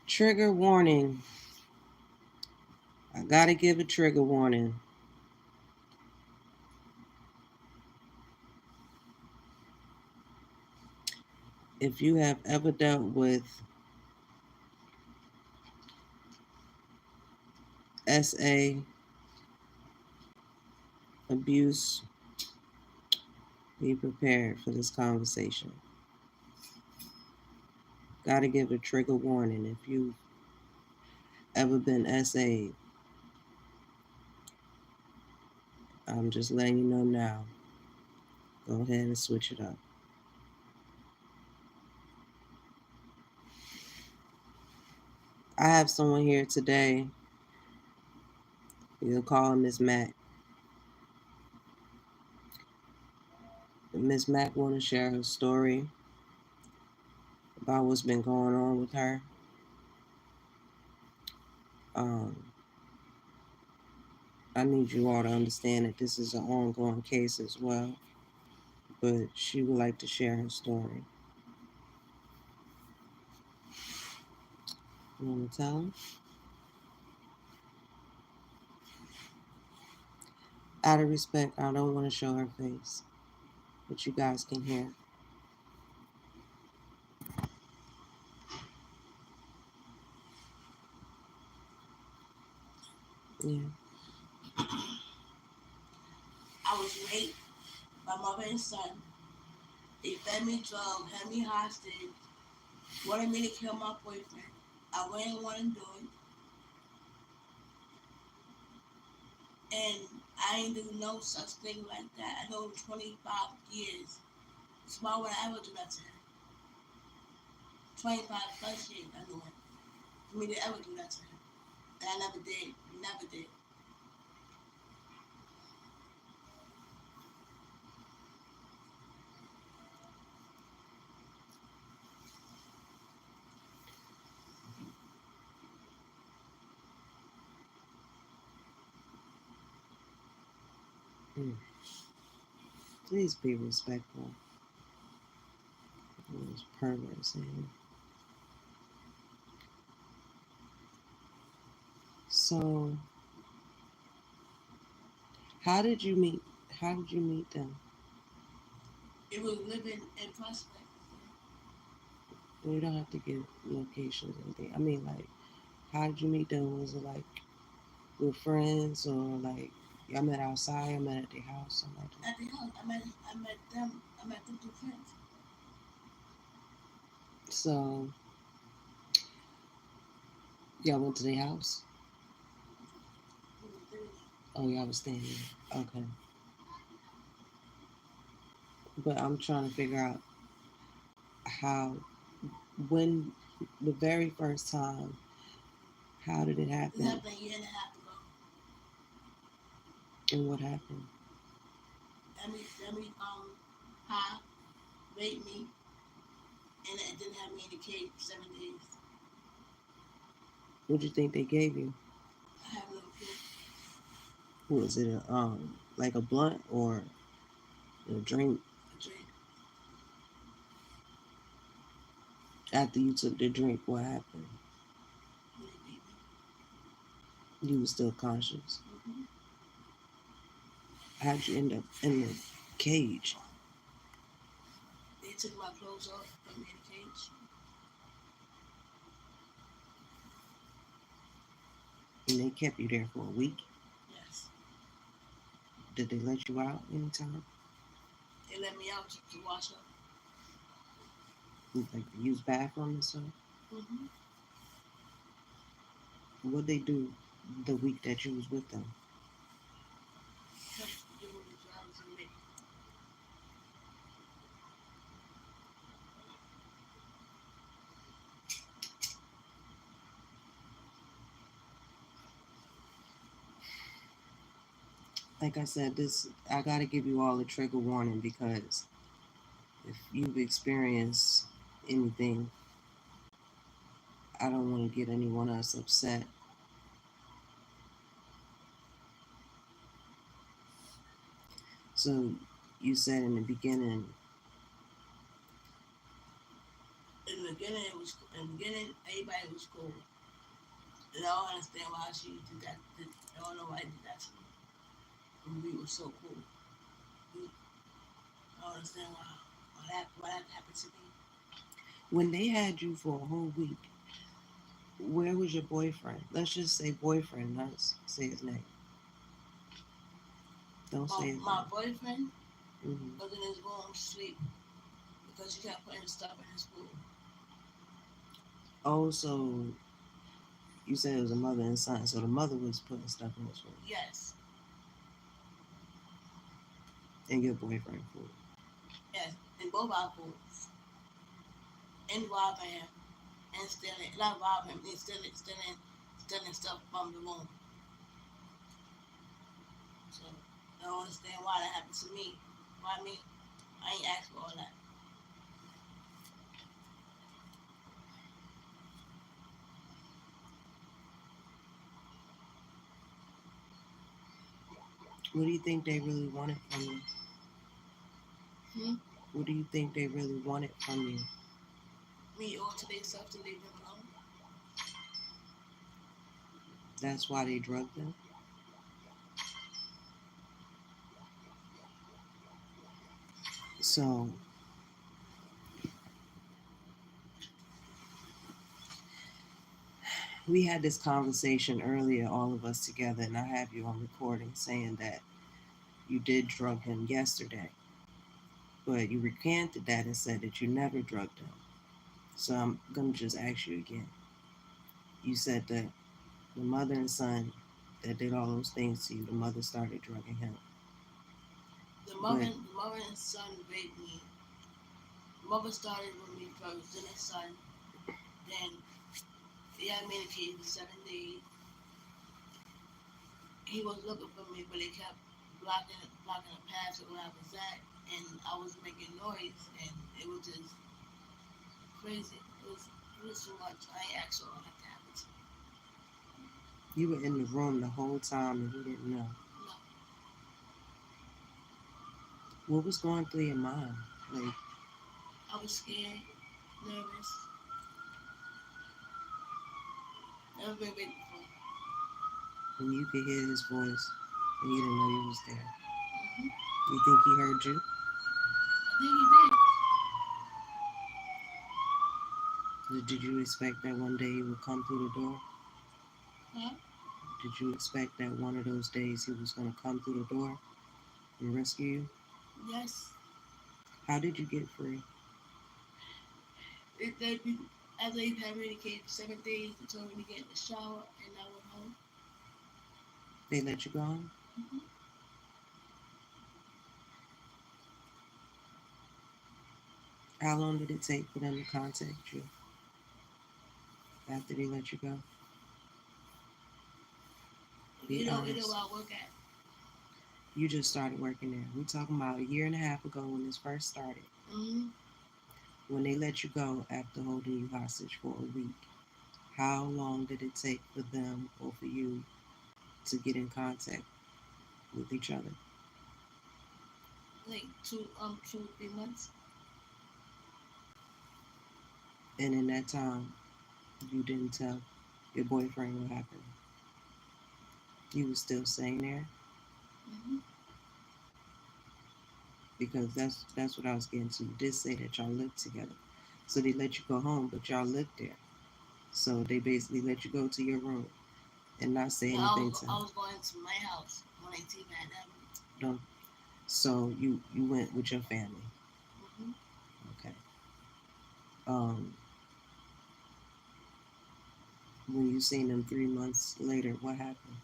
Trigger warning. I gotta give a trigger warning. If you have ever dealt with SA abuse, be prepared for this conversation. Gotta give a trigger warning. If you've ever been SA, I'm just letting you know now. Go ahead and switch it up. I have someone here today. You can call Miss Mac. Miss Mac want to share her story about what's been going on with her. I need you all to understand that this is an ongoing case as well, but she would like to share her story. You want to tell them? Out of respect, I don't want to show her face, but you guys can hear. Yeah. I was raped by mother and son. They fed me drugs, had me hostage, wanted me to kill my boyfriend. I didn't want to do it. And I didn't do no such thing like that. I know 25 years. So why would I ever do that to him? 25 plus years I knew him. For me to ever do that to him. And I never did. Never did. Please be respectful. Those perverts in. So, how did you meet? How did you meet them? It was living in Prospect. We don't have to give locations or anything. I mean, like, how did you meet them? Was it like with friends or like y'all met outside? I met at their house. Something like that. At the house, I met them. I met them through friends. So, y'all went to their house? Oh, y'all was staying there. Okay. But I'm trying to figure out how, when, the very first time, how did it happen? It happened a year and a half ago. And what happened? High, raped me, and it didn't have me in the cage for 7 days. What do you think they gave you? I have no clue. Was it like a blunt or a drink? A drink. After you took the drink, what happened? They beat me. You were still conscious. Mm-hmm. How'd you end up in the cage? They took my clothes off, put me in the cage. And they kept you there for a week? Yes. Did they let you out anytime? They let me out to wash up. Like use bathroom and stuff? Mm-hmm. What'd they do the week that you was with them? Like I said, I gotta give you all a trigger warning because if you've experienced anything. I don't want to get anyone else upset. So you said in the beginning, In the beginning, everybody was cool. And I don't understand why she did that. I don't know why she did that to me. And we were so cool. I don't understand why that happened to me. when they had you for a whole week, where was your boyfriend? Let's just say boyfriend, not say his name. Don't say his My name. boyfriend Mm-hmm. was in his room asleep because she kept putting stuff in his food. Oh, so you said it was a mother and son. So the mother was putting stuff in his food. Yes, And your boyfriend food. yes, in both our foods. And robbing him and stealing, not robbing him, and stealing stuff from the room. So I don't understand why that happened to me. Why me? I ain't asked for all that. What do you think they really wanted from you? Hmm? What do you think they really wanted from you? Me all to their stuff to leave them alone. That's why they drugged them? So we had this conversation earlier, all of us together, and I have you on recording saying that you did drug him yesterday. But you recanted that and said that you never drugged him. So I'm going to just ask you again. You said that the mother and son that did all those things to you, the mother started drugging him. The mother and son raped me. The mother started with me first, then his son. Then he had me in a cage for 7 days. He was looking for me, but they kept blocking the path to where I was at, and I was making noise, and it was just crazy. It was too much. I ain't asked for all that to happen to me. You were in the room the whole time and he didn't know. No, What was going through your mind? Like, I was scared, nervous. Never been raped before. when you could hear his voice and you didn't know he was there. Hmm. You think he heard you? I think he did. Did you expect that one day he would come through the door? Huh? Did you expect that one of those days he was going to come through the door and rescue you? Yes. How did you get free? After he had me in the cage for 7 days, they told me to get in the shower, and I went home. They let you go home? Hmm. How long did it take for them to contact you after they let you go? Be Either honest. where I work at. You just started working there. We're talking about a year and a half ago when this first started. Mm-hmm. When they let you go after holding you hostage for a week, how long did it take for them or for you to get in contact with each other? Like 2 3 months. And in that time, you didn't tell your boyfriend what happened. You was still staying there Mm-hmm. because that's what I was getting to. You did say that y'all lived together, so they let you go home, but y'all lived there. So they basically let you go to your room and not say No, anything to I him. was going to my house when 18 had that. Don't. So you went with your family. Mm-hmm. Okay. Um, when you seen them 3 months later, what happened?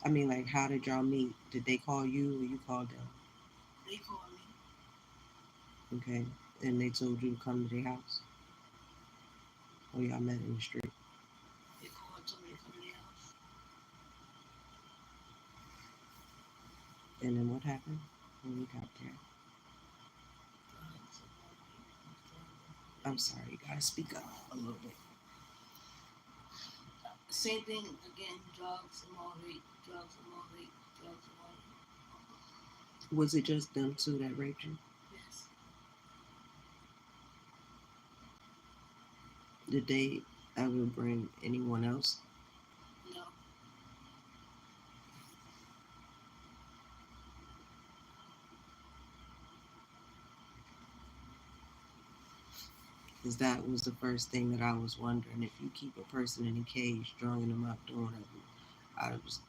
I mean, like, how did y'all meet? Did they call you or you called them? They called me. Okay. And they told you to come to their house? Or y'all met in the street? Told me to come to their house. And then what happened when you got there? I'm sorry, you gotta speak up a little bit. Same thing again. Drugs and more rape. Drugs and more rape. Drugs and more rape. Was it just them two that raped you? Yes. Did they ever bring anyone else? No. Because that was the first thing that I was wondering. If you keep a person in a cage, drawing them up, doing whatever,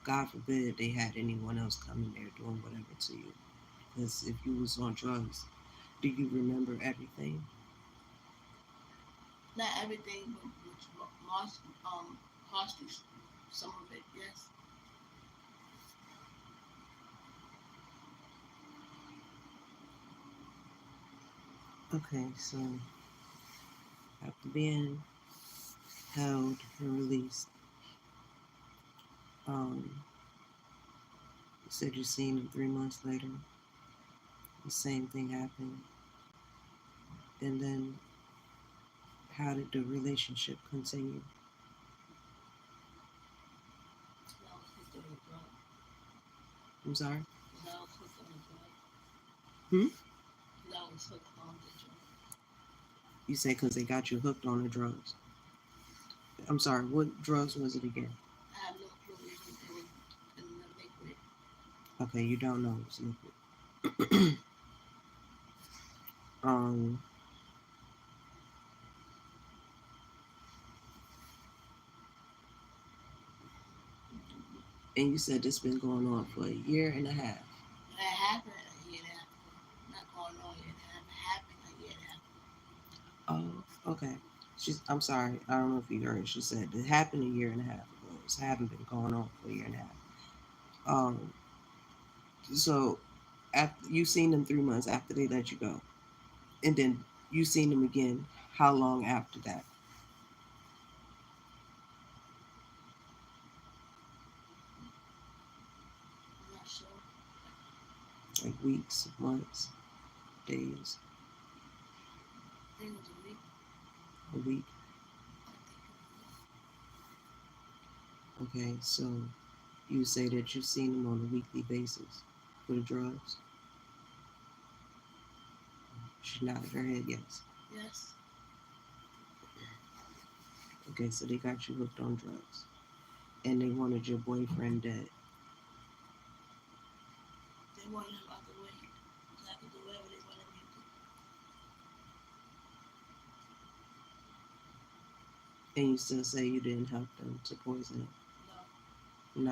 God forbid they had anyone else come in there doing whatever to you. Because if you was on drugs, do you remember everything? Not everything, but most partially some of it. Yes. Okay, so after being held and released, you said you seen him 3 months later. The same thing happened. And then how did the relationship continue? That was hooked on the drug. I'm sorry? That was hooked on the drug. Hmm? That was hooked on the drug. You say because they got you hooked on the drugs. I'm sorry, what drugs was it again? I have no clue. It was in the liquid. Okay, you don't know it's liquid. um, and you said this been going on for a year and a half. That happened a year and a half ago. Not going on yet. It happened a year and a half ago. Oh, okay. I'm sorry, I don't know if you heard. She said it happened a year and a half ago. It haven't been going on for a year and a half. Um, so after you seen them 3 months after they let you go, and then you seen them again. How long after that? I'm not sure. Like weeks, months, days, I think it was a week. a week. I think Okay, so you say that you've seen them on a weekly basis for the drugs. She nodded her head yes. it was. Yes. Okay, so they got you hooked on drugs, and they wanted your boyfriend dead. They wanted him out the way. So I could do whatever they wanted me to do. And you still say you didn't help them to poison him, No.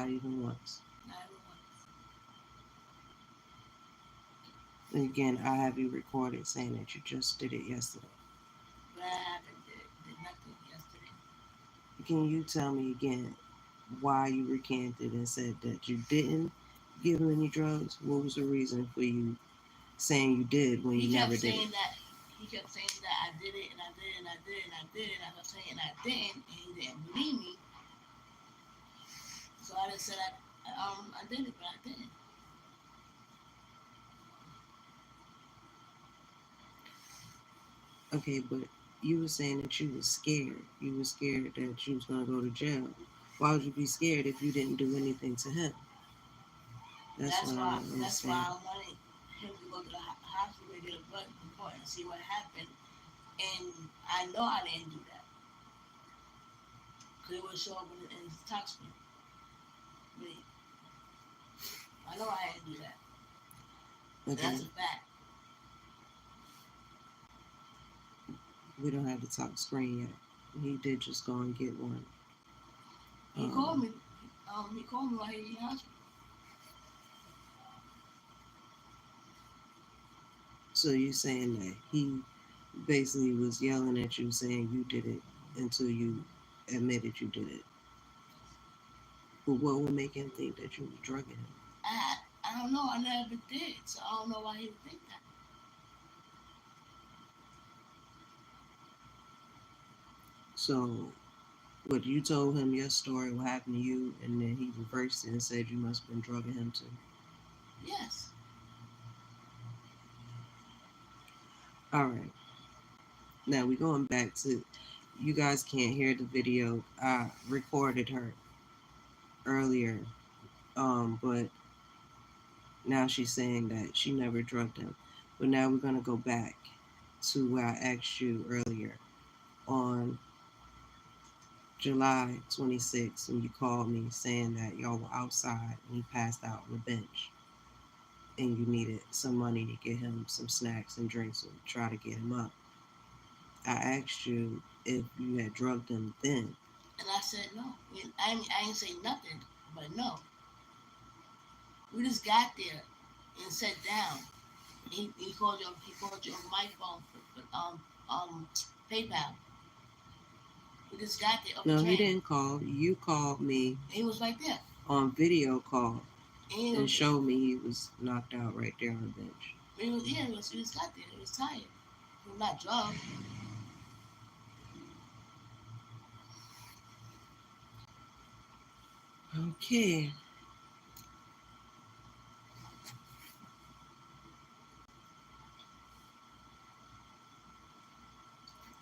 not even once. Not even once. And again, I have you recorded saying that you just did it yesterday. But I haven't did nothing yesterday. Can you tell me again why you recanted and said that you didn't give him any drugs? What was the reason for you saying you did when He you kept never did saying it? that he kept saying that I did it and I did it and I did it and I did it and I kept saying I didn't and he didn't believe me. So I just said I did it but I didn't. Okay, but you were saying that you was scared. You were scared that you was gonna go to jail. Why would you be scared if you didn't do anything to him? That's what I don't That's why understand. I wanted him to go to the hospital and get a blood report and see what happened. And I know I didn't do that because it would show up in his tox screen. But I know I didn't do that. Okay, That's a fact. we don't have the top screen yet. He did just go and get one. He called me. He called me while he was in the hospital. So you're saying that he basically was yelling at you, saying you did it until you admitted you did it. But what would make him think that you were drugging him? I don't know. I never did, so I don't know why he would think that. So, what you told him your story, what happened to you, and then he reversed it and said you must have been drugging him too. Yes. All right. Now we're going back to, you guys can't hear the video. I recorded her earlier, but now she's saying that she never drugged him. But now we're gonna go back to where I asked you earlier on July 26th when you called me saying that y'all were outside and he passed out on the bench and you needed some money to get him some snacks and drinks and try to get him up. I asked you if you had drugged him then. And I said no. I ain't say nothing, but no. We just got there and sat down. He called you on my phone for PayPal. We just got there up the No, train. he didn't call. You called me And he was right there. on video call And and showed me he was knocked out right there on the bench. he was got there. He was tired. He was not drugged. Okay.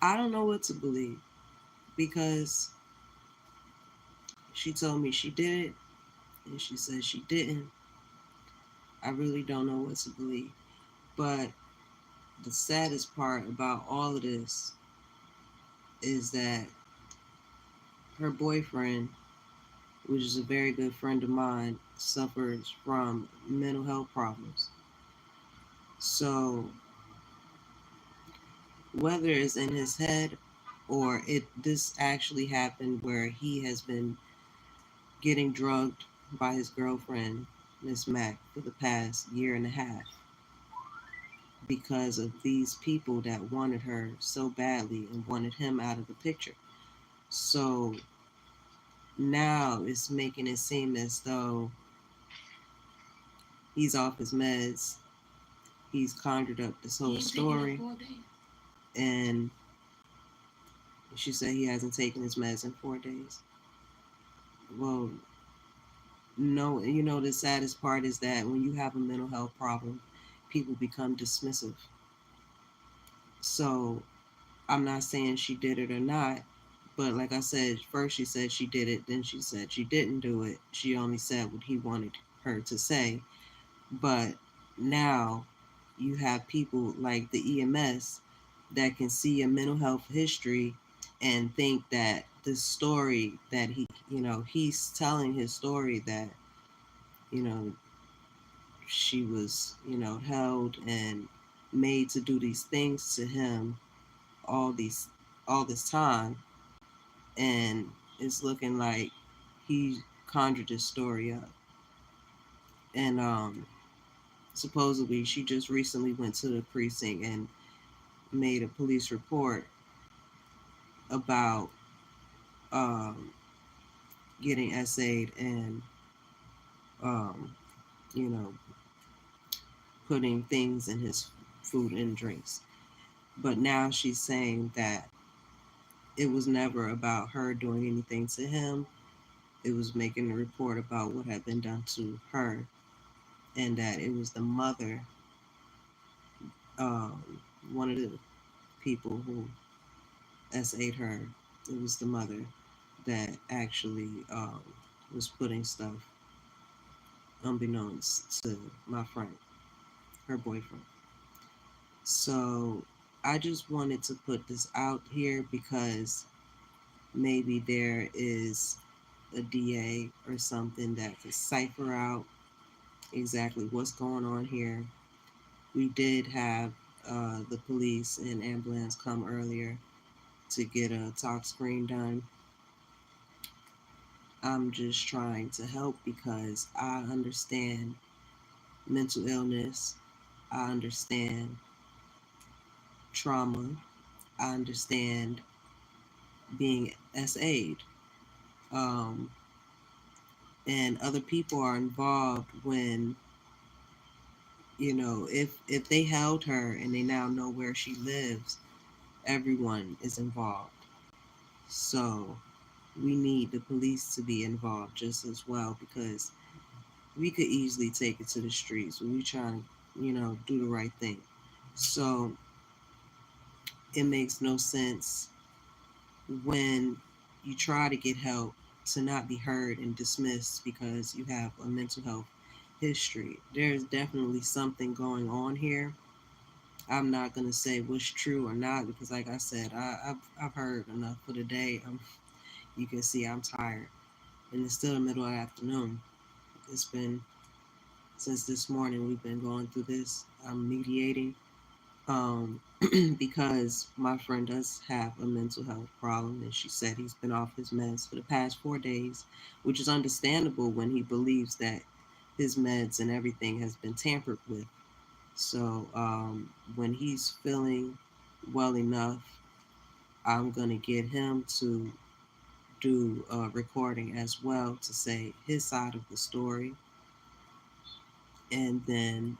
I don't know what to believe because she told me she did it and she said she didn't. I really don't know what to believe. But the saddest part about all of this is that her boyfriend, which is a very good friend of mine, suffers from mental health problems. So whether it's in his head or this actually happened where he has been getting drugged by his girlfriend, Miss Mac, for the past year and a half because of these people that wanted her so badly and wanted him out of the picture. So now it's making it seem as though he's off his meds. He's conjured up this whole story. And she said he hasn't taken his meds in 4 days. Well, no, the saddest part is that when you have a mental health problem, people become dismissive. So I'm not saying she did it or not, but like I said, first she said she did it, then she said she didn't do it. She only said what he wanted her to say. But now you have people like the EMS that can see a mental health history and think that the story that he's telling his story that, you know, she was, held and made to do these things to him all these all this time, and it's looking like he conjured this story up. And supposedly she just recently went to the precinct and made a police report about um, getting essayed and um, you know putting things in his food and drinks. But now she's saying that it was never about her doing anything to him. It was making a report about what had been done to her, and that it was the mother, um, one of the people who SA'd her. It was the mother that actually was putting stuff unbeknownst to my friend, her boyfriend. So I just wanted to put this out here because maybe there is a DA or something that could cipher out exactly what's going on here. We did have the police and ambulance come earlier to get a talk screen done. I'm just trying to help because I understand mental illness. I understand trauma. I understand being SA'd. Um, and other people are involved when, if they held her and they now know where she lives, everyone is involved. So we need the police to be involved just as well because we could easily take it to the streets when we trying to, do the right thing. So it makes no sense when you try to get help to not be heard and dismissed because you have a mental health history. There's definitely something going on here. I'm not gonna say what's true or not because, like I said, I've heard enough for the day. You can see I'm tired, and it's still the middle of the afternoon. It's been since this morning. We've been going through this. I'm mediating, um, because my friend does have a mental health problem, and she said he's been off his meds for the past 4 days, which is understandable when he believes that his meds and everything has been tampered with. So when he's feeling well enough, I'm gonna get him to do a recording as well to say his side of the story, and then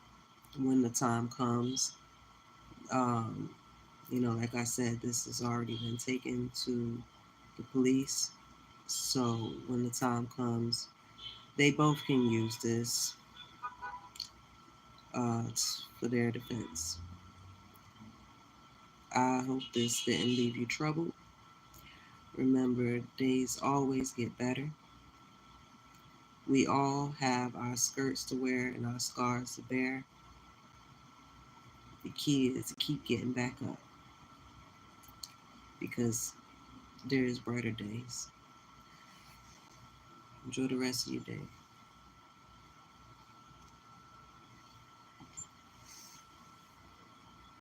when the time comes, um, like I said, this has already been taken to the police. So when the time comes, they both can use this for their defense. I hope this didn't leave you troubled. Remember, days always get better. We all have our skirts to wear and our scars to bear. The key is to keep getting back up because there is brighter days. Enjoy the rest of your day.